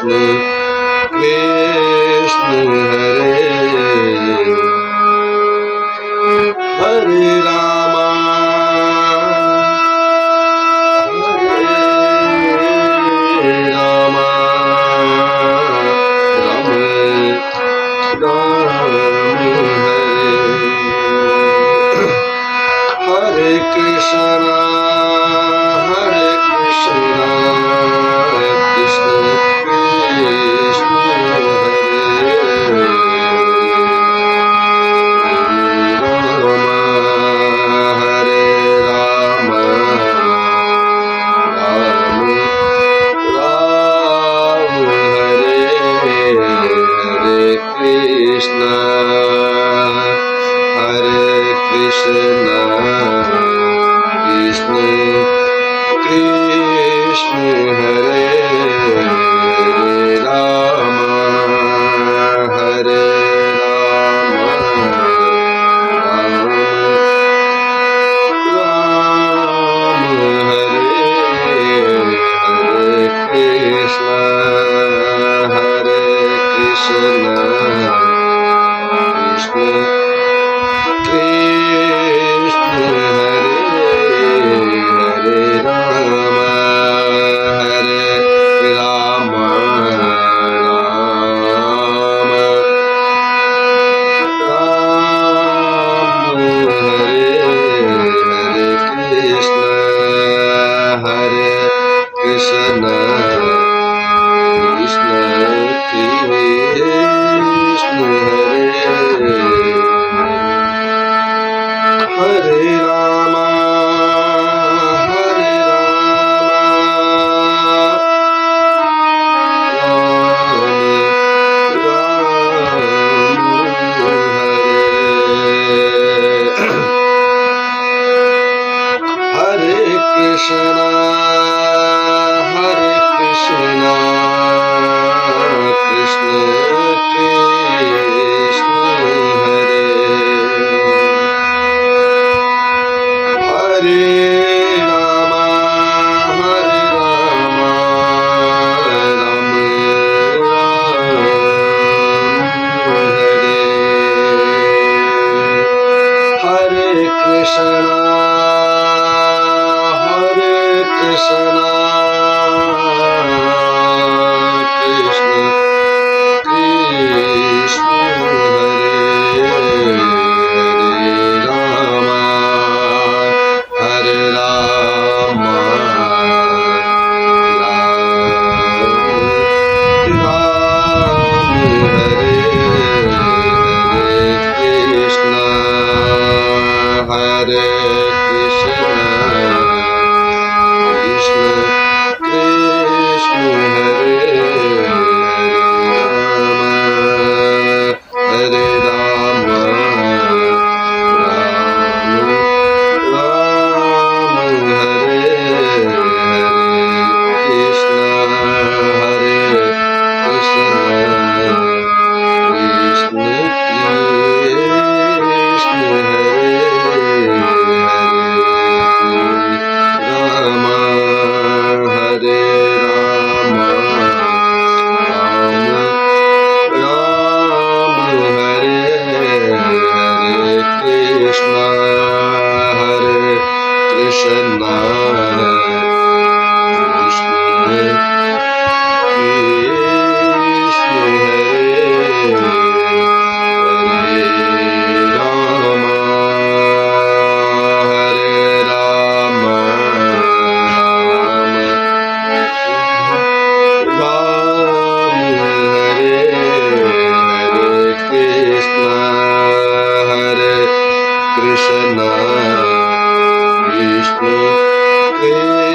Krishna Hare Hare Rama Hare Rama Ram Ram Hare Krishna Krishna Krishna Hare Ram Ram Ram Hare Hare Krishna Krishna Krishna Hare Ram Hare Ram Ram Ram Hare Hare Krishna Krishna Krishna Hare Ram Ram Ram Hare Hare Krishna Krishna Krishna Hare Ram Hare Krishna Krishna Krishna Hare Hare Ram Ram Hare Krishna Krishna Krishna Hare Ram Ram Hare Krishna Krishna Krishna Hare Ram Ram Hare Krishna Krishna Krishna Ram Hare Ram Ram Ram Hare Hare Krishna Krishna Krishna Krishna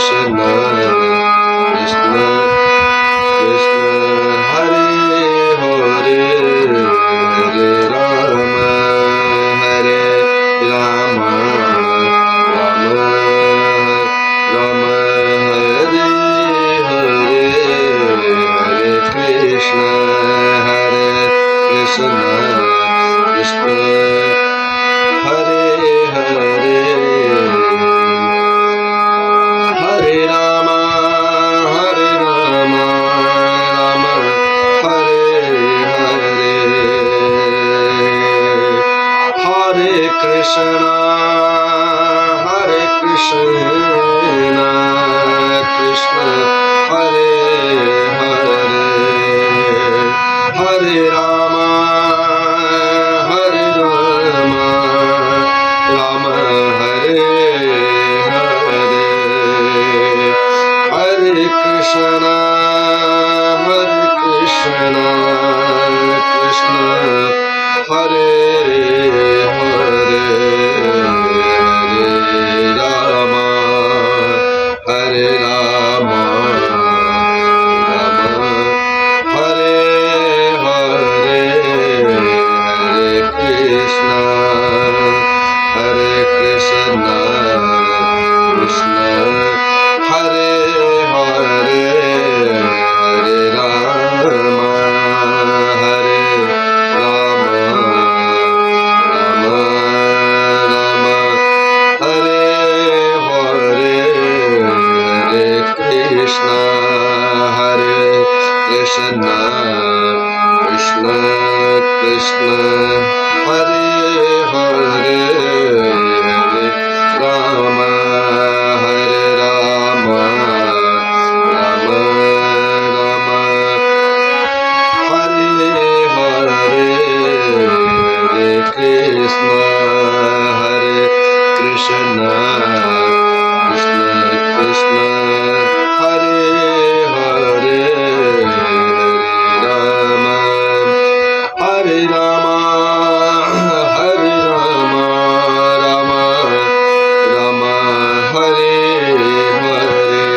Krishna Krishna Krishna Hare Hare Hare Rama Hare Rama Rama Rama Hare Hare Hare Krishna Krishna Krishna Hare Hare Hare Rama Rama Hare Hare Hare Krishna Krishna Hare Hare Hare Rama Rama Hare Hare Hare Krishna Krishna Hare Hare Hare Rama Rama Hare Hare Hare Krishna Krishna Hare Hare Hare Rama Rama Hare Hare Hare Krishna Krishna Hare Hare Hare Rama Rama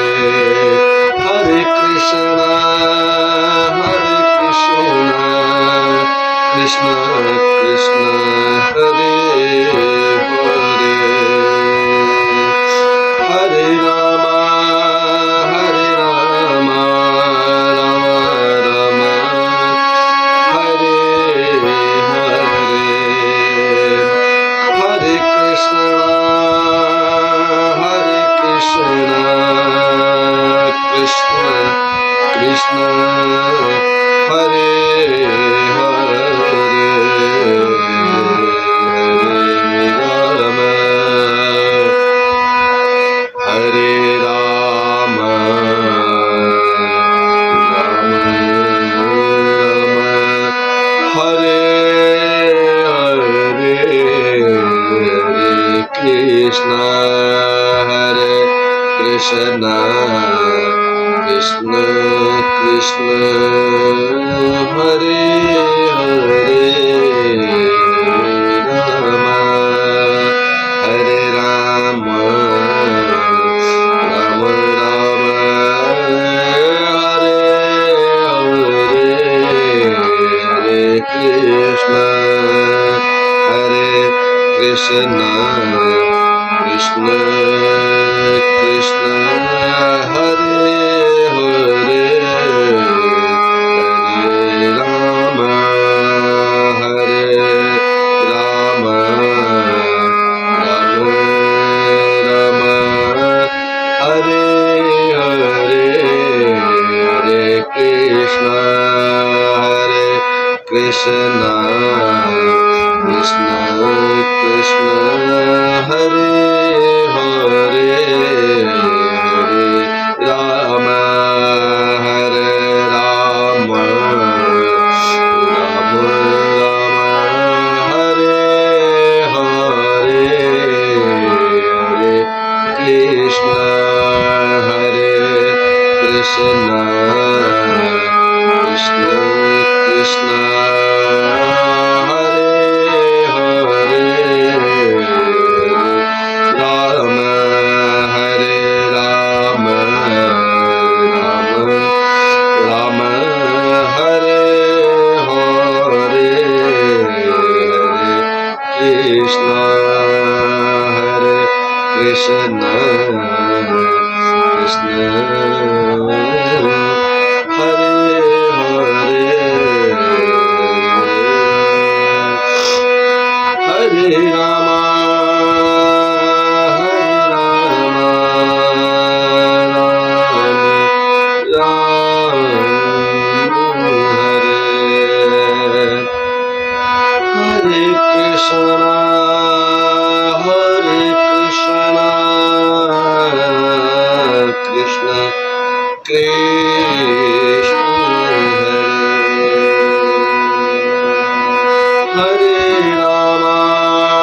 Hare Hare Hare Krishna Krishna Hare Hare Hare Rama Rama Hare Hare Hare Krishna Krishna Hare Hare Hare Rama Rama Hare Hare Hare Krishna Krishna Hare Hare Hare Rama Hare Hare Hare Krishna Krishna Hare Hare Hare Rama Rama Hare Hare Hare Krishna Krishna Hare Hare Hare Rama Hare Hare Hare Krishna Krishna Hare Hare Hare Rama Rama Hare Hare Hare Krishna Krishna Hare Hare Rama Krishna Krishna Hare Hare Hare Rama Krishna Krishna Hare Rama Hare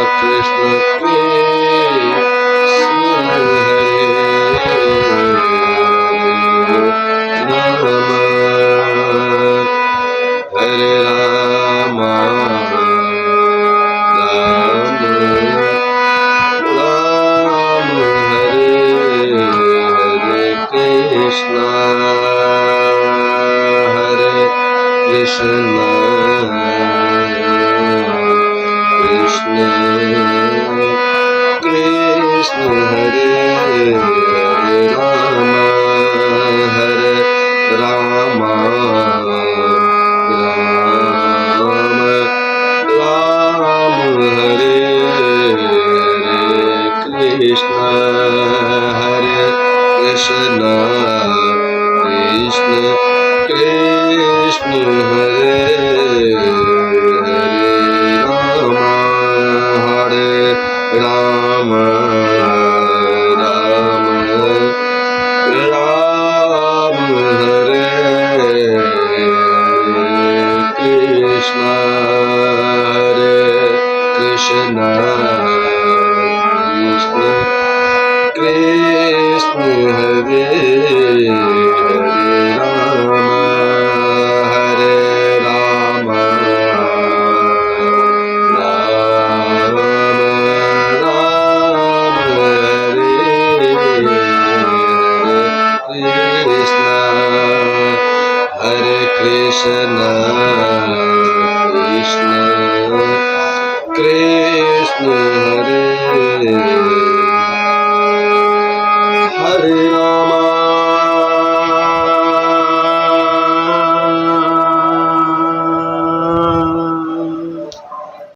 Krishna Krishna Hare Rama Rama Hare Hare Krishna Hare Krishna Krishna Krishna Hare Hare Rama Hare Rama Rama Rama Hare Hare Krishna Hare Krishna Krishna Krishna Hare Hare Rama Hare Rama Rama Rama Hare Krishna Hare Krishna